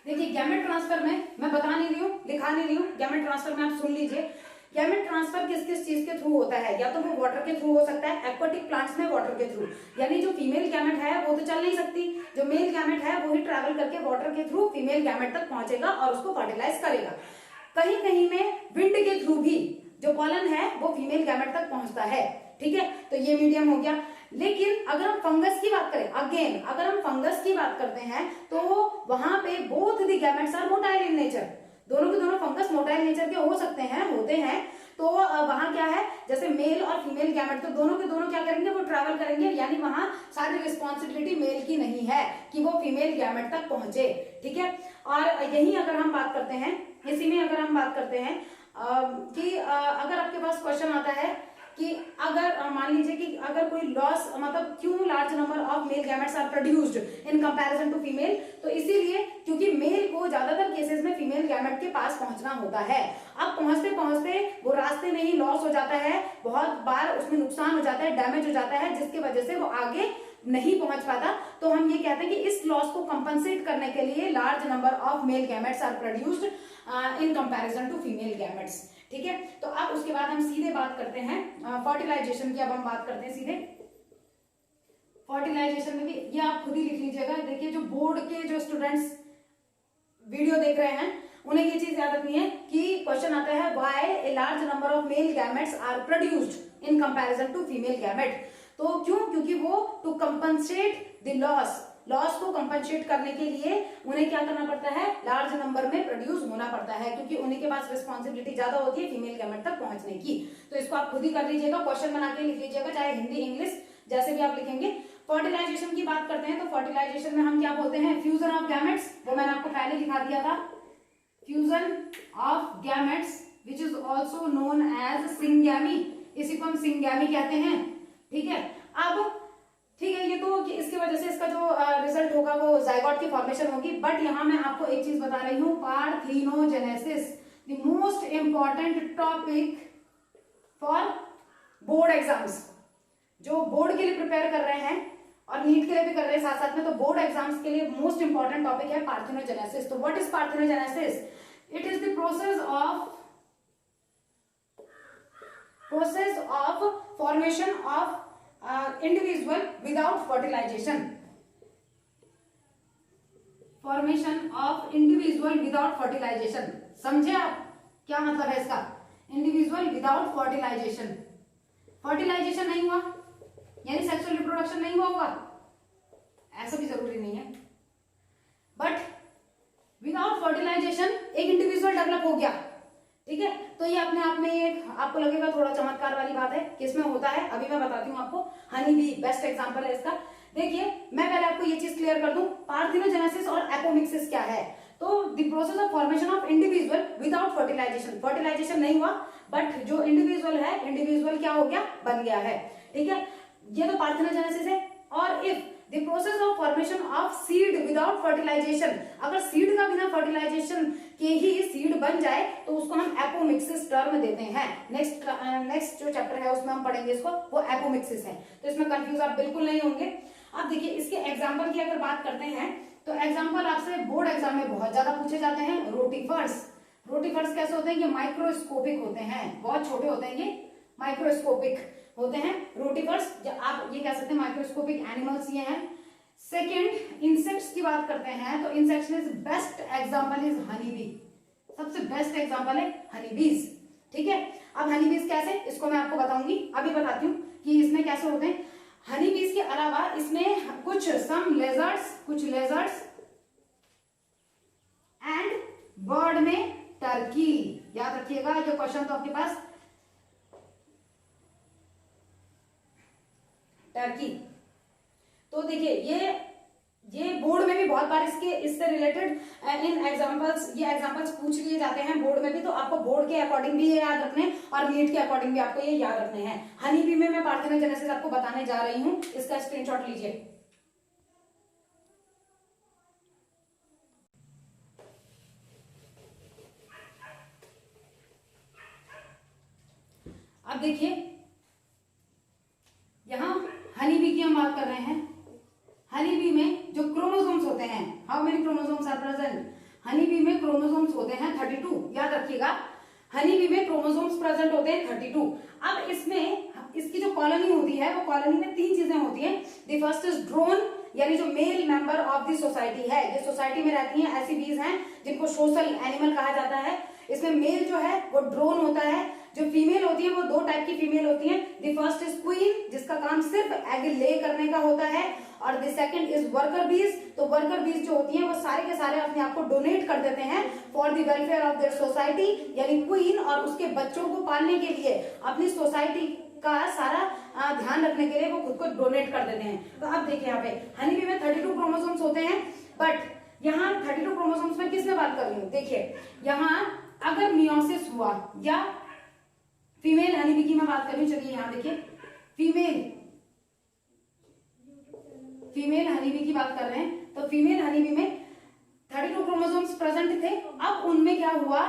देखिए गैमेट ट्रांसफर में मैं बता नहीं रही हूँ, लिखा नहीं रही हूँ, गैमेट ट्रांसफर में आप सुन लीजिए। गैमेट ट्रांसफर किस किस चीज के थ्रू होता है? या तो वो वाटर के थ्रू हो सकता है, एक्वाटिक प्लांट्स में वाटर के थ्रू, यानी जो फीमेल गैमेट है वो तो चल नहीं सकती, जो मेल गैमेट है वो ही ट्रैवल करके वाटर के थ्रू फीमेल गैमेट तक पहुंचेगा और उसको फर्टिलाइज करेगा। कहीं कहीं में विंड के थ्रू भी जो पॉलन है वो फीमेल गैमेट तक पहुंचता है, ठीक है। तो ये मीडियम हो गया। लेकिन अगर हम फंगस की बात करें, अगेन अगर हम फंगस की बात करते हैं तो वहां पे both the gametes are motile in nature, दोनों के दोनों फंगस मोटाइल नेचर के हो सकते हैं, होते हैं। तो वहां क्या है, जैसे मेल और फीमेल गैमेट तो दोनों के दोनों क्या करेंगे? वो ट्रैवल करेंगे, यानी वहां सारी रिस्पॉन्सिबिलिटी मेल की नहीं है कि वो फीमेल गैमेट तक पहुंचे, ठीक है। और यही अगर हम बात करते हैं, इसी में अगर हम बात करते हैं कि अगर आपके पास क्वेश्चन आता है कि अगर मान लीजिए कि अगर कोई लॉस, मतलब क्यों large number of male gametes are produced in comparison to female, तो इसीलिए क्योंकि मेल को ज्यादातर केसेस में फीमेल गैमेट के पास पहुंचना होता है। अब पहुंचते पहुंचते वो रास्ते में ही लॉस हो जाता है, बहुत बार उसमें नुकसान हो जाता है, डैमेज हो जाता है, जिसकी वजह से वो आगे नहीं पहुंच पाता। तो हम ये कहते हैं कि इस लॉस को कंपनसेट करने के लिए large number of male gametes are produced in comparison to female gametes, ठीक है। तो अब उसके बाद हम सीधे बात करते हैं फर्टिलाइजेशन की। अब हम बात करते हैं सीधे फर्टिलाइजेशन में भी, ये आप खुद ही लिख लीजिएगा। देखिए जो बोर्ड के जो स्टूडेंट्स वीडियो देख रहे हैं उन्हें ये चीज याद रखनी है कि क्वेश्चन आता है why a large number of male gametes are produced in comparison to female gamete. तो क्यों? क्योंकि वो टू कंपनसेट द लॉस को कंपनसेट करने के लिए उन्हें क्या करना पड़ता है? लार्ज नंबर में प्रोड्यूस होना पड़ता है, क्योंकि उन्हीं के पास रिस्पॉन्सिबिलिटी ज्यादा होती है फीमेल गैमेट तक पहुंचने की। तो इसको आप खुद ही कर लीजिएगा, क्वेश्चन बना के लिख लीजिएगा, चाहे हिंदी इंग्लिश जैसे भी आप लिखेंगे। फर्टिलाइजेशन की बात करते हैं तो फर्टिलाइजेशन में हम क्या बोलते हैं? फ्यूजन ऑफ गैमेट्स, वो मैंने आपको पहले दिखा दिया था। Fusion of gametes which is also known as syngamy, इसी को हम सिंगैमी कहते हैं, ठीक है। अब ठीक है, ये तो कि इसकी वजह से इसका जो रिजल्ट होगा वो जायगोट की फॉर्मेशन होगी। बट यहां मैं आपको एक चीज बता रही हूं, parthenogenesis, the most important topic for board exams. जो बोर्ड के लिए प्रिपेयर कर रहे हैं और नीट के लिए भी कर रहे हैं साथ साथ में, तो बोर्ड एग्जाम्स के लिए मोस्ट इंपॉर्टेंट टॉपिक है पार्थेनोजेनेसिस। तो what is parthenogenesis? It is the process of formation of individual without fertilization, formation of individual without fertilization. समझे आप क्या मतलब है इसका? इंडिविजुअल विदाउट फर्टिलाइजेशन, फर्टिलाइजेशन नहीं हुआ यानी सेक्सुअल रिप्रोडक्शन नहीं हुआ होगा, ऐसा भी जरूरी नहीं है, बट विदाउट फर्टिलाइजेशन एक इंडिविजुअल डेवलप हो गया, ठीक है। तो ये अपने आप में एक आपको लगेगा थोड़ा चमत्कार वाली बात है, किसमें होता है अभी मैं बताती हूँ आपको। हनी बी बेस्ट एग्जांपल है इसका। देखिए मैं पहले आपको ये चीज क्लियर कर दूं, पार्थिनोजेनेसिस और एपोमिक्सिस क्या है। तो the process of formation of individual without fertilization, fertilization नहीं हुआ बट जो इंडिविजुअल है, इंडिविजुअल क्या हो गया, बन गया है, ठीक है। ये तो पार्थिनोजेनेसिस है। और if the process of formation of seed without fertilization, अगर सीड का बिना फर्टिलाइजेशन के ही सीड बन जाए तो उसको हम एपोमिक्सिस टर्म देते हैं। नेक्स्ट जो चैप्टर है उसमें हम पढ़ेंगे इसको, वो एपोमिक्सिस है, तो इसमें कंफ्यूज आप बिल्कुल नहीं होंगे। अब देखिए इसके एग्जाम्पल की अगर बात करते हैं तो एग्जाम्पल आपसे बोर्ड एग्जाम में बहुत ज्यादा पूछे जाते हैं। रोटिफर्स, रोटिफर्स कैसे होते हैं? ये माइक्रोस्कोपिक होते हैं, बहुत छोटे होते हैं, ये माइक्रोस्कोपिक होते हैं रोटिफर्स, आप ये कह सकते हैं माइक्रोस्कोपिक एनिमल्स ये हैं। सेकेंड इंसेक्ट्स की बात करते हैं तो इंसेक्ट्स में best example is honey bee, सबसे बेस्ट एग्जांपल है हनी बीज, ठीक है। अब हनी बीज कैसे, इसको मैं आपको बताऊंगी, अभी बताती हूँ कि इसमें कैसे होते हैं। हनी बीज के अलावा इसमें कुछ लेजर्ड्स एंड बर्ड में टर्की, याद रखिएगा ये क्वेश्चन तो आपके पास टर्की। तो देखिए ये बोर्ड में भी बहुत बार इससे रिलेटेड इन एग्जांपल्स, ये एग्जांपल्स पूछ लिए जाते हैं बोर्ड में भी, तो आपको बोर्ड के अकॉर्डिंग भी ये याद रखने और नीट के अकॉर्डिंग भी आपको ये याद रखने हैं। हनी बी में मैं पार्थिनोजेनेसिस आपको बताने जा रही हूं, इसका स्क्रीनशॉट लीजिए। अब देखिए यहां हनी बी की हम बात कर रहे हैं। हनी बी में जो क्रोमोसोम्स होते हैं, how many chromosomes are present? Honey bee में क्रोमोसोम्स होते हैं 32, याद रखिएगा। हनी बी में क्रोमोसोम्स प्रेजेंट होते हैं 32। अब इसमें इसकी जो कॉलोनी होती है वो कॉलोनी में 3 चीजें होती हैं। द फर्स्ट इज ड्रोन, यानी जो male member of the society है, ये सोसाइटी में रहती हैं ऐसी बीज हैं जिनको सोशल एनिमल कहा जाता है। इसमें मेल जो है वो ड्रोन होता है, जो फीमेल होती है वो 2 टाइप की फीमेल होती हैं। द फर्स्ट इज क्वीन, जिसका काम सिर्फ एग ले करने का होता है, और द सेकंड इज वर्कर बीज। तो वर्कर बीज जो होती हैं वो सारे के सारे अपने आप को डोनेट कर देते हैं for the welfare of their society, यानी क्वीन और उसके बच्चों को पालने के लिए, अपनी सोसाइटी का सारा ध्यान रखने के लिए वो खुद को डोनेट कर देते हैं। तो अब देखिए यहाँ पे हनी बी में 32 क्रोमोसोम्स होते हैं, बट यहाँ 32 क्रोमोसोम्स में किसमें बात कर रही हूँ? देखिए यहाँ अगर मियोसिस हुआ या फीमेल हनी बी की मैं बात कर रही हूँ, चलिए यहाँ देखिए फीमेल हनी बी की बात कर रहे हैं, तो फीमेल हनी बी में 32 क्रोमोसोम्स प्रेजेंट थे। अब उनमें क्या हुआ,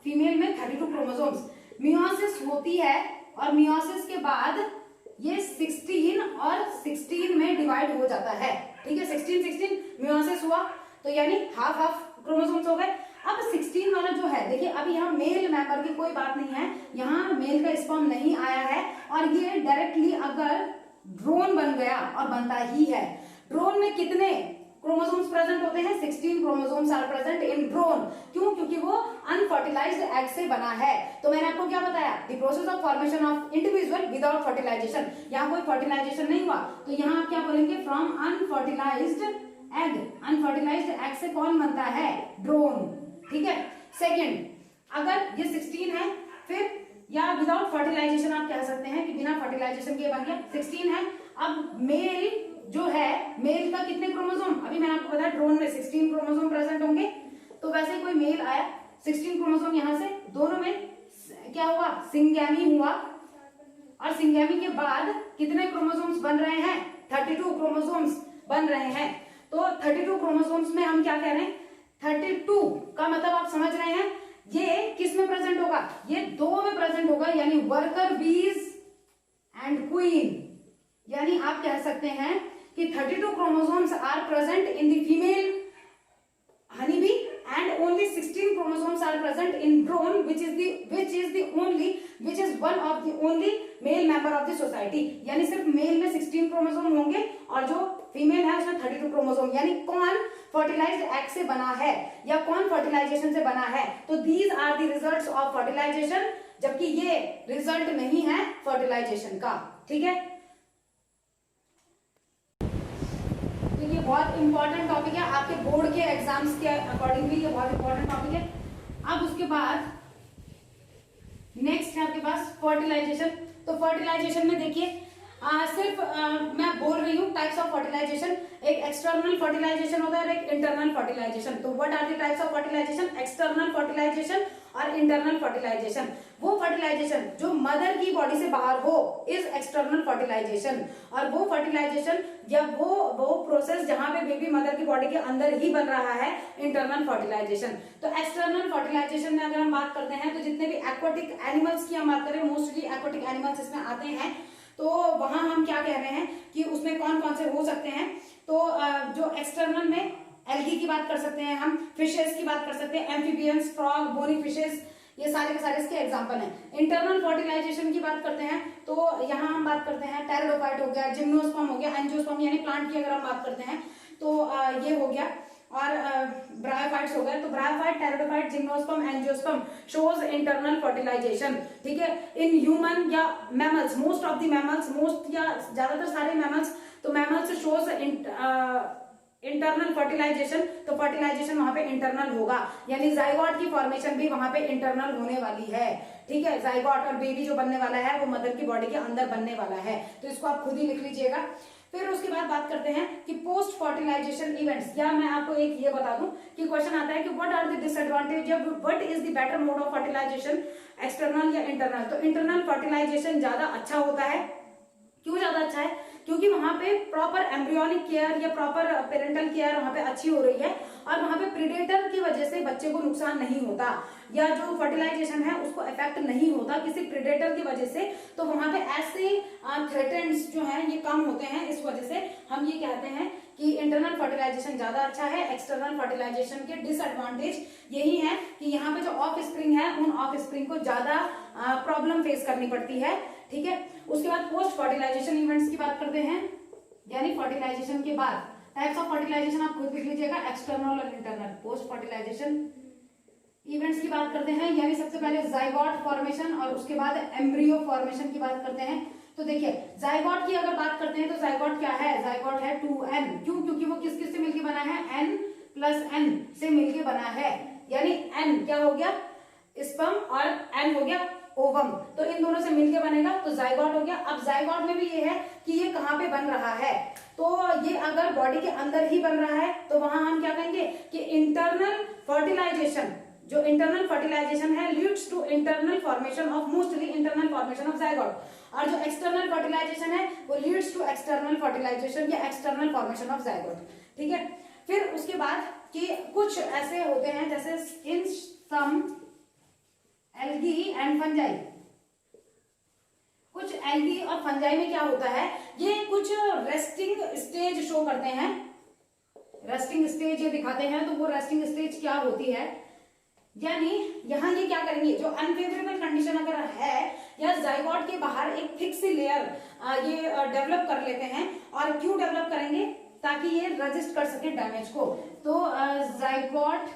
फीमेल में 32 क्रोमोसोम्स, मियोसिस होती है और मियोसिस के बाद ये 16 और 16 में डिवाइड हो जाता है, ठीक है। 16 मियोसिस हुआ तो यानी हाफ क्रोमोसोम्स हो गए। अब 16 वाला जो है, देखिए अभी यहाँ मेल मेंबर की कोई बात नहीं है, यहाँ मेल का स्पर्म नहीं आया है, और ये डायरेक्टली अगर ड्रोन बन गया, और बनता ही है, ड्रोन में कितने क्रोमोसोम्स प्रेजेंट होते हैं? 16 chromosomes are present in drone. क्यों? क्योंकि वो अनफर्टिलाइज्ड एग से बना है। तो मैंने आपको क्या बताया, the process of formation of individual without fertilization, यहाँ कोई फर्टिलाइजेशन नहीं हुआ, तो यहाँ आप क्या बोलेंगे, from unfertilised egg. Unfertilised egg से कौन बनता है? ड्रोन, ठीक है। सेकेंड, अगर ये 16 है, फिर या विदाउट फर्टिलाइजेशन आप कह सकते हैं कि बिना फर्टिलाइजेशन के बन गया, 16 है। अब मेल जो है, मेल का कितने क्रोमोसोम, अभी मैंने आपको बताया ड्रोन में 16 क्रोमोसोम प्रेजेंट होंगे, तो वैसे कोई मेल आया 16 क्रोमोसोम, यहां से दोनों में क्या हुआ, सिंगैमी हुआ, और सिंगैमी के बाद कितने क्रोमोसोम्स बन रहे हैं? 32 क्रोमोसोम्स बन रहे हैं। तो 32 क्रोमोसोम्स में हम क्या कह रहे हैं, 32 का मतलब आप समझ रहे हैं, ये किस में प्रेजेंट होगा, ये 2 में प्रेजेंट होगा, यानी वर्कर बीज एंड क्वीन। यानी आप कह सकते हैं कि 32 chromosomes are present in the female honeybee and only 16 chromosomes are present in drone, which is one of the only male member of the society। यानी सिर्फ मेल में 16 क्रोमोसोम होंगे और जो फीमेल है उसमें 32 क्रोमोसोम। यानी कौन फर्टिलाइज्ड एग से बना है या कौन फर्टिलाइजेशन से बना है, तो these are the results of fertilization, जबकि ये रिजल्ट नहीं है फर्टिलाइजेशन का। ठीक है, तो ये बहुत इंपॉर्टेंट टॉपिक है आपके बोर्ड के एग्जाम्स के अकॉर्डिंगली, ये बहुत इंपॉर्टेंट टॉपिक है। अब उसके बाद नेक्स्ट है आपके पास फर्टिलाइजेशन। तो फर्टिलाइजेशन में देखिए सिर्फ मैं बोल रही हूँ टाइप्स ऑफ फर्टिलाइजेशन, एक एक्सटर्नल फर्टिलाइजेशन होता है और एक इंटरनल फर्टिलाइजेशन। तो what are the types of fertilization? External fertilization और इंटरनल फर्टिलाइजेशन। वो फर्टिलाइजेशन जो मदर की बॉडी से बाहर हो इज एक्सटर्नल फर्टिलाइजेशन, और वो फर्टिलाइजेशन या वो प्रोसेस जहां पे बेबी मदर की बॉडी के अंदर ही बन रहा है, इंटरनल फर्टिलाइजेशन। तो एक्सटर्नल फर्टिलाइजेशन में अगर हम बात करते हैं तो जितने भी एक्वाटिक एनिमल्स की हम बात करें, मोस्टली एक्वाटिक एनिमल्स इसमें आते हैं, तो वहां हम क्या कह रहे हैं कि उसमें कौन कौन से हो सकते हैं। तो जो एक्सटर्नल में एल्गी की बात कर सकते हैं हम, फिशेस की बात कर सकते हैं, एम्फीबियंस, फ्रॉग, बोनी फिशेस, ये सारे के सारे इसके एग्जांपल हैं। इंटरनल फर्टिलाइजेशन की बात करते हैं तो यहाँ हम बात करते हैं टेरिडोफाइट हो गया, जिम्नोस्पर्म हो गया, एंजियोस्पर्म यानी प्लांट की अगर हम बात करते हैं तो ये हो गया, और ब्रायोफाइट्स हो गए। तो bryophyte, pteridophyte, gymnosperm, angiosperm shows internal fertilization. ठीक है, इन ह्यूमन या mammals, most of the mammals, most या ज्यादातर सारे मैमल्स, तो मैमल्स शोज इंटरनल फर्टिलाइजेशन। तो फर्टिलाइजेशन वहां पे इंटरनल होगा, यानी जाइगोट की फॉर्मेशन भी वहां पे इंटरनल होने वाली है। ठीक है, जाइगोट और बेबी जो बनने वाला है वो मदर की बॉडी के अंदर बनने वाला है, तो इसको आप खुद ही लिख लीजिएगा। फिर उसके बाद बात करते हैं कि पोस्ट फर्टिलाइजेशन इवेंट्स। या मैं आपको एक ये बता दूं कि क्वेश्चन आता है कि व्हाट आर द डिसएडवांटेज या what is the better mode of fertilization, external या इंटरनल। तो इंटरनल फर्टिलाइजेशन ज्यादा अच्छा होता है। क्यों ज्यादा अच्छा है? क्योंकि वहां पे प्रॉपर एम्ब्रियोनिक केयर या प्रॉपर पेरेंटल केयर वहां पे अच्छी हो रही है, और वहां पे प्रीडेटर की वजह से बच्चे को नुकसान नहीं होता, या जो फर्टिलाइजेशन है उसको इफेक्ट नहीं होता किसी प्रीडेटर की वजह से। तो वहां पे ऐसे थ्रेटेंड्स जो हैं ये कम होते हैं, इस वजह से हम ये कहते हैं कि इंटरनल फर्टिलाइजेशन ज्यादा अच्छा है। एक्सटर्नल फर्टिलाइजेशन के डिसएडवांटेज यही है कि यहाँ पे जो ऑफ स्प्रिंग है उन ऑफ स्प्रिंग को ज्यादा प्रॉब्लम फेस करनी पड़ती है। ठीक है, उसके बाद पोस्ट फर्टिलाइजेशन इवेंट्स की बात करते हैं, यानी फर्टिलाइजेशन के बाद टाइप्स ऑफ फर्टिलाइजेशन आप खुद लिख लीजिएगा, एक्सटर्नल और इंटरनल। पोस्ट फर्टिलाइजेशन इवेंट्स की बात करते हैं, यानी सबसे पहले जाइगोट फॉर्मेशन और उसके बाद एम्ब्रियो फॉर्मेशन की बात करते हैं। तो देखिए जाइगोट की अगर बात करते हैं तो जाइगोट क्या है? जाइगोट है 2n। क्यों? क्योंकि वो किस किस से मिलकर बना है? n+n से मिलकर बना है, यानी n क्या हो गया? स्पर्म, और n हो गया ओवम। तो इन दोनों से मिलके बनेगा तो जाइगोट हो गया। अब जाइगोट में भी ये है कि ये कहाँ पे बन रहा है, तो ये अगर बॉडी के अंदर ही बन रहा है तो वहां हम क्या कहेंगे कि इंटरनल फर्टिलाइजेशन, जो इंटरनल फर्टिलाइजेशन है leads to internal formation of, mostly internal formation of zygote, और जो एक्सटर्नल फर्टिलाइजेशन है वो लीड्स टू एक्सटर्नल फर्टिलाइजेशन या एक्सटर्नल फॉर्मेशन ऑफ जाइगोट। ठीक है, फिर उसके बाद कि कुछ ऐसे होते हैं जैसे इन सम एल्गी एंड फंजाई, कुछ एल्गी और फंजाई में क्या होता है, ये कुछ रेस्टिंग स्टेज शो करते हैं, रेस्टिंग स्टेज ये दिखाते हैं। तो वो रेस्टिंग स्टेज क्या होती है, यानी यहाँ ये क्या करेंगे, जो अनफेवरेबल कंडीशन अगर है या जाइगोट के बाहर एक थिक सी लेयर ये डेवलप कर लेते हैं। और क्यों डेवलप करेंगे? ताकि ये रेजिस्ट कर सके डैमेज को। तो जाइगोट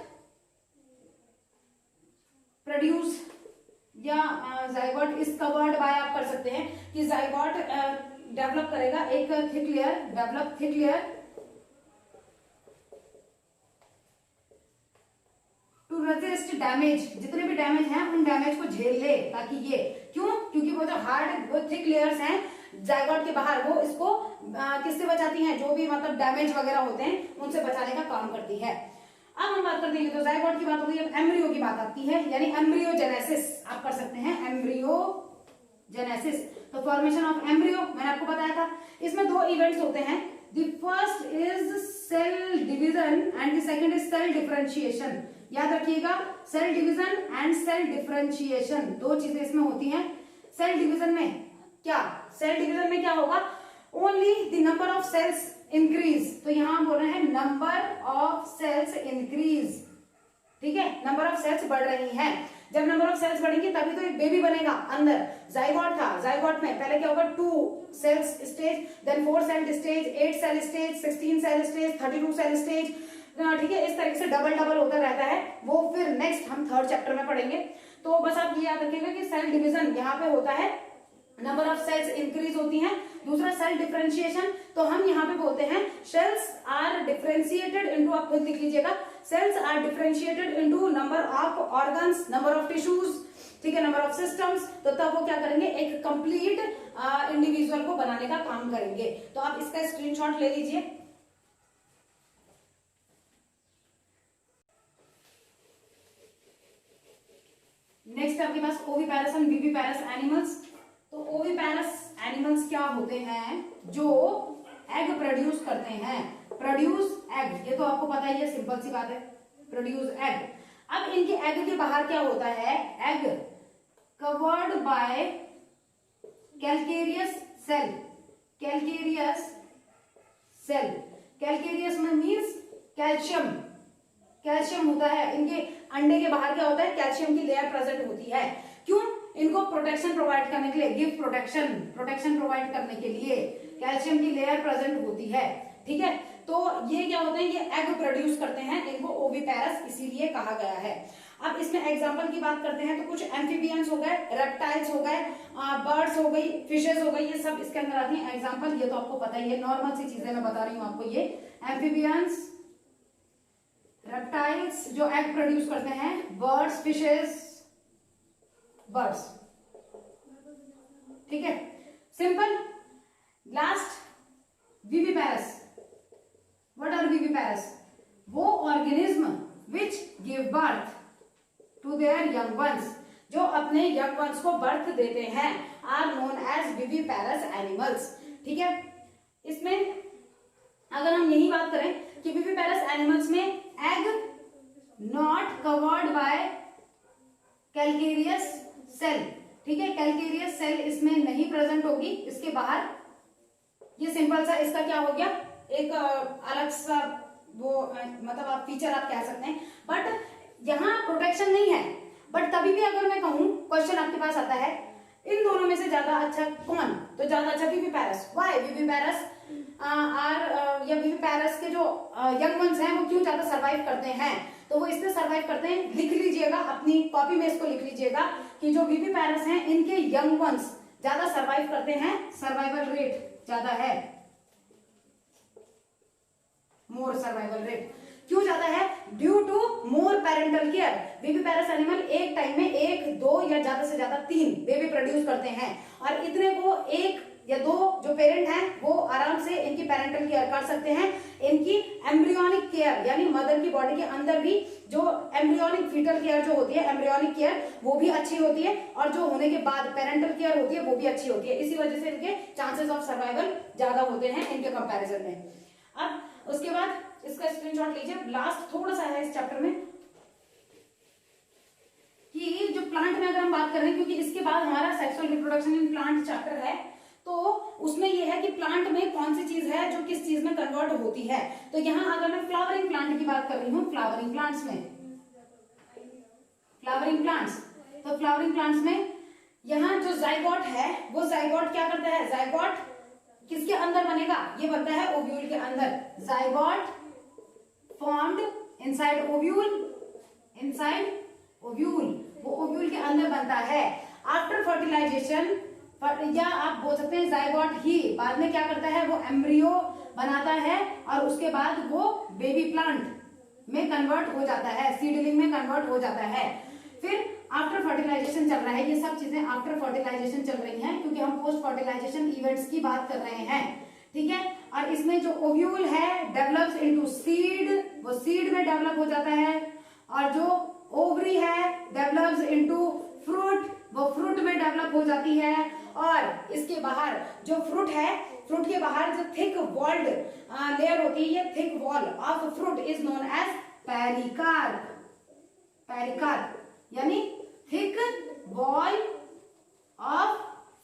प्रोड्यूस या जाइगोट इज कवर्ड बाय, आप कर सकते हैं कि जाइगोट डेवलप करेगा एक thick layer, develop thick layer to resist damage, जितने भी डैमेज हैं उन डैमेज को झेल ले, ताकि ये, क्यों? क्योंकि वो जो हार्ड वो थिक लेयर्स हैं जाइगोट के बाहर, वो इसको किससे बचाती हैं, जो भी मतलब डैमेज वगैरह होते हैं उनसे बचाने का काम करती है। अब हम बात करते हैं, तो जाइगोट की बात हो गई, अब एम्ब्रियो की बात आती है, यानी एम्ब्रियोजेनेसिस आप कर सकते हैं, एम्ब्रियोजेनेसिस। तो फॉर्मेशन ऑफ एम्ब्रियो मैंने आपको बताया था, इसमें दो इवेंट्स होते हैं। The first is cell division and the second is cell differentiation. याद रखिएगा, cell division and cell differentiation दो चीजें इसमें होती हैं। सेल डिवीजन में क्या, सेल डिवीजन में क्या होगा, only the number of cells increase. तो यहां हम बोल रहे हैं नंबर ऑफ सेल्स इंक्रीज। ठीक है, नंबर ऑफ सेल्स बढ़ रही हैं। जब नंबर ऑफ सेल्स बढ़ेंगी तभी तो एक बेबी बनेगा अंदर। जाइगोट था, जाइगोट में पहले क्या होगा, 2 cells stage, then 4 cell stage, 8 cell stage, 16 cell stage, 32 cell stage, ठीक है, इस तरीके से डबल डबल होता रहता है, वो फिर नेक्स्ट हम थर्ड चैप्टर में पढ़ेंगे। तो बस आप ये याद रखिएगा कि सेल डिवीजन यहाँ पे होता है, नंबर ऑफ सेल्स इंक्रीज होती हैं। दूसरा सेल डिफरेंशिएशन, तो हम यहाँ पे बोलते हैं सेल्स आर डिफरेंशिएटेड इनटू, आप खुद लिख लीजिएगा, cells are differentiated into number of organs, number of tissues, ठीक है, नंबर ऑफ सिस्टम्स। तो तब वो क्या करेंगे, एक कंप्लीट इंडिविजुअल को बनाने का काम करेंगे। तो आप इसका स्क्रीनशॉट ले लीजिए। नेक्स्ट आपके पास ओविपेरस एंड विविपेरस एनिमल्स। तो ओविपेरस एनिमल्स क्या होते हैं, जो एग प्रोड्यूस करते हैं, प्रोड्यूस एग, ये तो आपको पता ही है, सिंपल सी बात है, प्रोड्यूस एग। अब इनके एग के बाहर क्या होता है, egg covered by calcareous shell, calcareous shell, calcareous में मीन्स कैल्शियम, कैल्शियम होता है इनके अंडे के बाहर, क्या होता है, कैल्शियम की लेयर प्रेजेंट होती है। क्यों, इनको प्रोटेक्शन प्रोवाइड करने के लिए, गिव प्रोटेक्शन, प्रोटेक्शन प्रोवाइड करने के लिए कैल्शियम की लेयर प्रेजेंट होती है, ठीक है। तो ये क्या होते हैं, ये एग प्रोड्यूस करते हैं, इनको ओविपेरस इसीलिए कहा गया है। अब इसमें एग्जांपल की बात करते हैं तो कुछ एम्फीबियंस हो गए, रेप्टाइल्स हो गए, बर्ड्स हो गई, फिशेज हो गई, ये सब इसके अंदर आती हैं। एग्जांपल ये तो आपको पता ही है, नॉर्मल सी चीजें मैं बता रही हूँ आपको, ये एम्फीबियंस, रेप्टाइल्स जो एग प्रोड्यूस करते हैं, बर्ड्स, फिशेज, बर्ड्स, ठीक है, simple. Last viviparous, what are viviparous, वो organism which give birth to their young ones, जो अपने यंग वंस को बर्थ देते हैं, are known as viviparous animals, ठीक है। इसमें अगर हम यही बात करें कि विविपेरस एनिमल्स में egg not covered by calcareous shell, ठीक है, कैल्केरियस सेल इसमें नहीं प्रेजेंट होगी, इसके बाहर, ये सिंपल सा इसका क्या हो गया, एक अलग सा वो मतलब आप फीचर आप कह सकते हैं, बट यहाँ प्रोटेक्शन नहीं है। बट तभी भी अगर मैं कहूँ, क्वेश्चन आपके पास आता है, इन दोनों में से ज्यादा अच्छा कौन, तो ज्यादा अच्छा विविपेरस। व्हाई विविपेरस आर, या विविपेरस के जो यंग वंस हैं वो क्यों ज्यादा सरवाइव करते हैं, तो वो इसलिए सरवाइव करते हैं, लिख लीजिएगा अपनी कॉपी में, इसको लिख लीजिएगा कि जो विविपेरस हैं इनके यंग वंस ज्यादा सरवाइव करते हैं, सर्वाइवल रेट ज्यादा है, मोर सर्वाइवल रेट। क्यों ज्यादा है, due to more parental care. Viviparous animal एक टाइम में 1, 2 या ज्यादा से ज्यादा 3 बेबी प्रोड्यूस करते हैं, और इतने को 1 या 2 जो पेरेंट हैं वो आराम से इनकी पेरेंटल केयर कर सकते हैं। इनकी एम्ब्रियोनिक केयर, यानी मदर की बॉडी के अंदर भी जो एम्ब्रियोनिक फीटल केयर जो होती है, एम्ब्रियोनिक केयर वो भी अच्छी होती है, और जो होने के बाद पेरेंटल केयर होती है वो भी अच्छी होती है। इसी वजह से इनके चांसेस ऑफ सर्वाइवल ज्यादा होते हैं इनके कंपैरिजन में। अब उसके बाद इसका स्क्रीनशॉट लीजिए, लास्ट थोड़ा सा है इस चैप्टर में, कि जो प्लांट में अगर हम बात कर रहे हैं, क्योंकि इसके बाद हमारा sexual reproduction in plant chapter है, तो उसमें यह है कि प्लांट में कौन सी चीज है जो किस चीज में कन्वर्ट होती है। तो यहाँ अगर मैं फ्लावरिंग प्लांट की बात कर रही हूँ, फ्लावरिंग प्लांट्स में, फ्लावरिंग प्लांट्स, तो फ्लावरिंग प्लांट्स में यहाँ जो जाइगोट है, वो जाइगोट क्या करता है, जाइगोट किसके अंदर बनेगा, ये बनता है ओव्यूल के अंदर। Zygote formed inside ovule, inside ovule, वो ओव्यूल के अंदर बनता है। आफ्टर फर्टिलाइजेशन, या आप बोल सकते हैं जाइगोट ही बाद में क्या करता है, वो एम्ब्रियो बनाता है, और उसके बाद वो बेबी प्लांट में कन्वर्ट हो जाता है, सीडलिंग में कन्वर्ट हो जाता है। फिर आफ्टर फर्टिलाइजेशन चल रहा है, ये सब चीजें आफ्टर फर्टिलाइजेशन चल रही हैं, क्योंकि हम पोस्ट फर्टिलाइजेशन इवेंट्स की बात कर रहे हैं, ठीक है। और इसमें जो ओव्यूल है डेवलप्स इनटू सीड, वो सीड में डेवलप हो जाता है, और जो ओवरी है डेवलप्स इनटू फ्रूट, वो फ्रूट में डेवलप हो जाती है। और इसके बाहर जो फ्रूट है, फ्रूट के बाहर जो थिक वॉल्ड लेयर होती है, ये thick wall of fruit is known as pericarp, pericarp यानी थिक वॉल ऑफ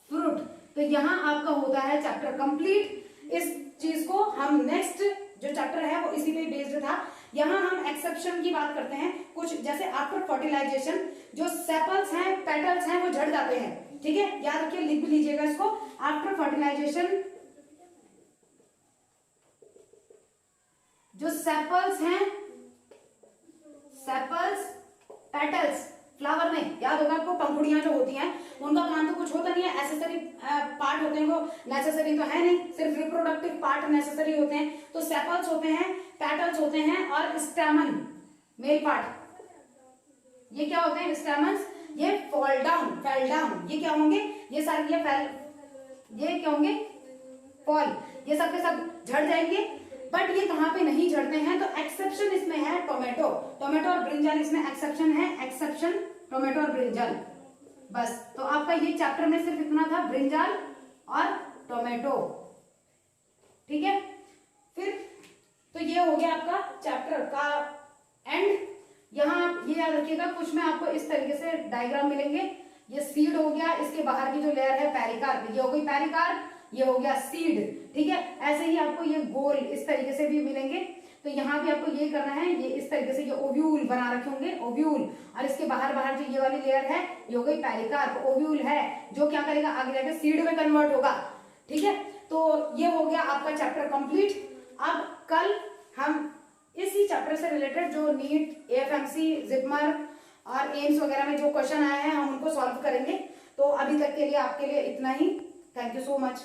फ्रूट। तो यहाँ आपका होता है चैप्टर कंप्लीट। इस चीज को हम नेक्स्ट जो चैप्टर है वो इसी पे बेस्ड था। यहाँ हम एक्सेप्शन की बात करते हैं, कुछ जैसे आफ्टर फर्टिलाइजेशन जो सेपल्स हैं, पेटल्स हैं, वो झड़ जाते हैं, ठीक है, याद रखिए, लिख भी लीजिएगा इसको। आफ्टर फर्टिलाइजेशन जो सेपल्स हैं, सेपल्स, पेटल्स, फ्लावर में याद होगा आपको पंखुड़ियां जो होती हैं उनका काम तो कुछ होता नहीं है, एसेसरी पार्ट होते हैं, वो नेसेसरी तो है नहीं, सिर्फ रिप्रोडक्टिव पार्ट नेसेसरी होते हैं। तो सेपल्स होते हैं, पेटल्स होते हैं, और स्टेमन मेल पार्ट, ये क्या होते हैं स्टेमन्स, ये फॉल डाउन, फेल डाउन, ये क्या होंगे, ये सारे ये क्या होंगे फॉल, ये सब के सब झड़ जाएंगे। बट ये कहां पे नहीं झड़ते हैं, तो एक्सेप्शन इसमें है टोमेटो, टोमेटो और ब्रिंजल इसमें एक्सेप्शन है, एक्सेप्शन टोमेटो और ब्रिंजल। बस तो आपका ये चैप्टर में सिर्फ इतना था, ब्रिंजल और टोमेटो, ठीक है। फिर तो ये हो गया आपका चैप्टर का एंड। यहाँ आप ये याद रखिएगा, कुछ में आपको इस तरीके से डायग्राम मिलेंगे, ये सीड हो गया, इसके बाहर की जो लेयर है पेरिकार्प, ये हो गई पेरिकार्प, ये हो गया सीड, ठीक है। ऐसे ही आपको ये गोल इस तरीके से भी मिलेंगे। तो यहाँ भी आपको ये करना है, ये इस तरीके से ये ओव्यूल बना रखे होंगे, ओव्यूल, और इसके बाहर बाहर जो ये वाली लेयर है ये हो गई पेरिकार्प, ओव्यूल है जो क्या करेगा आगे जाके सीड में कन्वर्ट होगा, ठीक है। तो ये हो गया आपका चैप्टर कंप्लीट। अब कल हम इसी चैप्टर से रिलेटेड जो नीट, एएफएमसी, जिपमर और एम्स वगैरह में जो क्वेश्चन आए हैं हम उनको सॉल्व करेंगे। तो अभी तक के लिए आपके लिए इतना ही। Thank you so much.